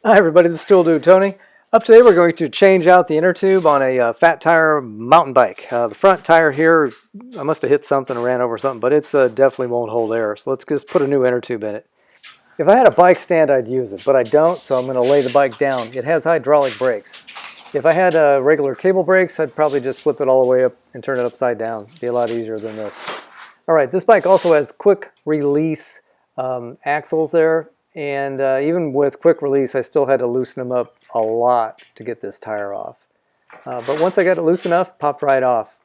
Hi everybody, this is Tool Dude Tony. Up today we're going to change out the inner tube on a fat tire mountain bike. The front tire here, I must have hit something or ran over something, but it's definitely won't hold air. So let's just put a new inner tube in it. If I had a bike stand I'd use it, but I don't, so I'm going to lay the bike down. It has hydraulic brakes. If I had regular cable brakes, I'd probably just flip it all the way up and turn it upside down. It'd be a lot easier than this. Alright, this bike also has quick release axles there. And even with quick release, I still had to loosen them up a lot to get this tire off. But once I got it loose enough, popped right off.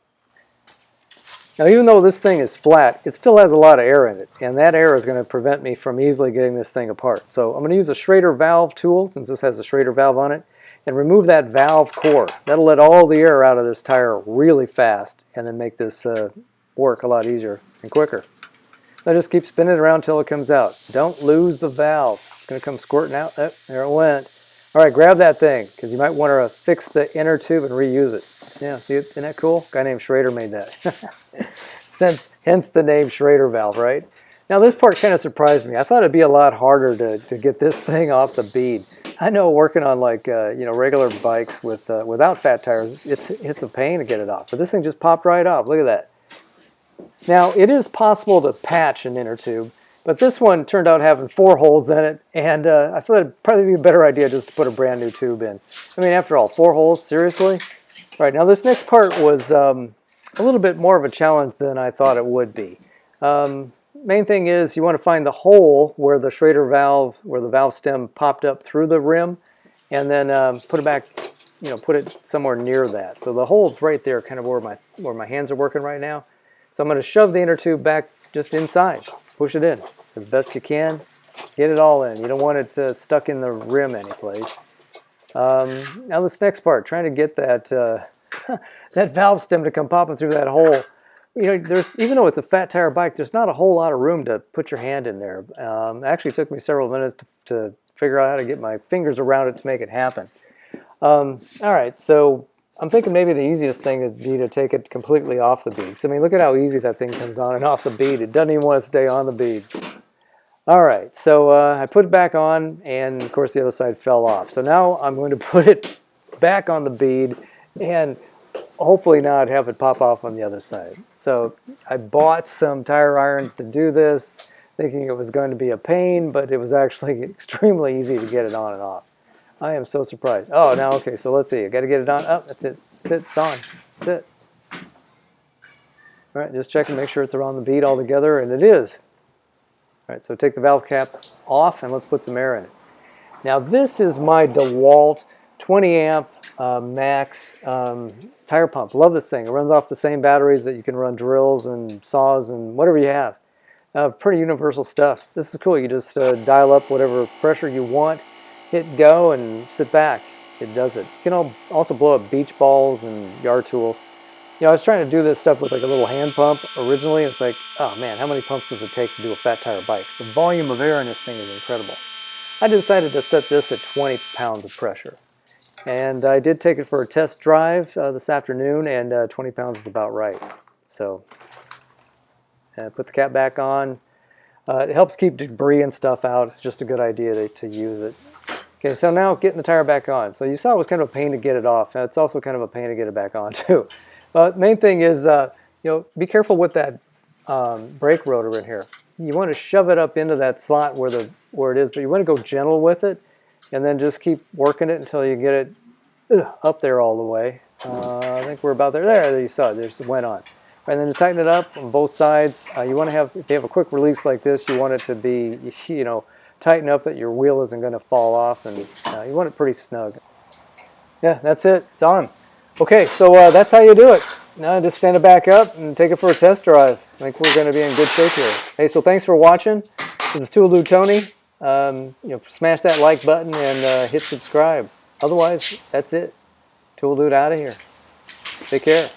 Now, even though this thing is flat, it still has a lot of air in it. And that air is going to prevent me from easily getting this thing apart. So I'm going to use a Schrader valve tool, since this has a Schrader valve on it, and remove that valve core. That'll let all the air out of this tire really fast and then make this work a lot easier and quicker. I just keep spinning it around until it comes out. Don't lose the valve. It's going to come squirting out. Oh, there it went. All right, grab that thing, because you might want to fix the inner tube and reuse it. Yeah, see, isn't that cool? A guy named Schrader made that. Hence the name Schrader valve, right? Now this part kind of surprised me. I thought it'd be a lot harder to get this thing off the bead. I know working on like regular bikes with without fat tires, it's a pain to get it off. But this thing just popped right off. Look at that. Now, it is possible to patch an inner tube, but this one turned out having 4 holes in it, and I thought it'd probably be a better idea just to put a brand new tube in. I mean, after all, 4 holes? Seriously? All right, now this next part was a little bit more of a challenge than I thought it would be. Main thing is you want to find the hole where the Schrader valve, where the valve stem popped up through the rim, and then put it back, put it somewhere near that. So the hole's right there, kind of where my hands are working right now. So I'm going to shove the inner tube back just inside. Push it in as best you can. Get it all in. You don't want it stuck in the rim anyplace. Now this next part, trying to get that that valve stem to come popping through that hole. Even though it's a fat tire bike, there's not a whole lot of room to put your hand in there. It actually took me several minutes to figure out how to get my fingers around it to make it happen. All right, so I'm thinking maybe the easiest thing would be to take it completely off the bead. So, I mean, look at how easy that thing comes on and off the bead. It doesn't even want to stay on the bead. All right, so I put it back on, and of course the other side fell off. So now I'm going to put it back on the bead and hopefully not have it pop off on the other side. So I bought some tire irons to do this, thinking it was going to be a pain, but it was actually extremely easy to get it on and off. I am so surprised. Oh, now, okay, so let's see. I got to get it on. Oh, that's it. That's it. It's on. That's it. All right, just check and make sure it's around the bead all together, and it is. All right, so take the valve cap off, and let's put some air in it. Now, this is my DeWalt 20 amp max tire pump. Love this thing. It runs off the same batteries that you can run drills and saws and whatever you have. Pretty universal stuff. This is cool. You just dial up whatever pressure you want, hit go, and sit back. It does it. You can also blow up beach balls and yard tools. I was trying to do this stuff with like a little hand pump originally. It's like, oh man, how many pumps does it take to do a fat tire bike? The volume of air in this thing is incredible. I decided to set this at 20 pounds of pressure. And I did take it for a test drive this afternoon, and 20 pounds is about right. So put the cap back on. It helps keep debris and stuff out. It's just a good idea to use it. Okay, so now getting the tire back on. So you saw it was kind of a pain to get it off. Now it's also kind of a pain to get it back on too. But main thing is, be careful with that brake rotor in here. You want to shove it up into that slot where it is, but you want to go gentle with it, and then just keep working it until you get it up there all the way. I think we're about there. There you saw it. It went on. And then to tighten it up on both sides, you want to have, if you have a quick release like this, you want it to be, tighten up that your wheel isn't going to fall off, and you want it pretty snug. Yeah, that's it. It's on. Okay, so that's how you do it. Now just stand it back up and take it for a test drive. I think we're going to be in good shape here. Hey, so thanks for watching. This is Tool Dude Tony. Smash that like button and hit subscribe. Otherwise, that's it. Tool Dude out of here. Take care.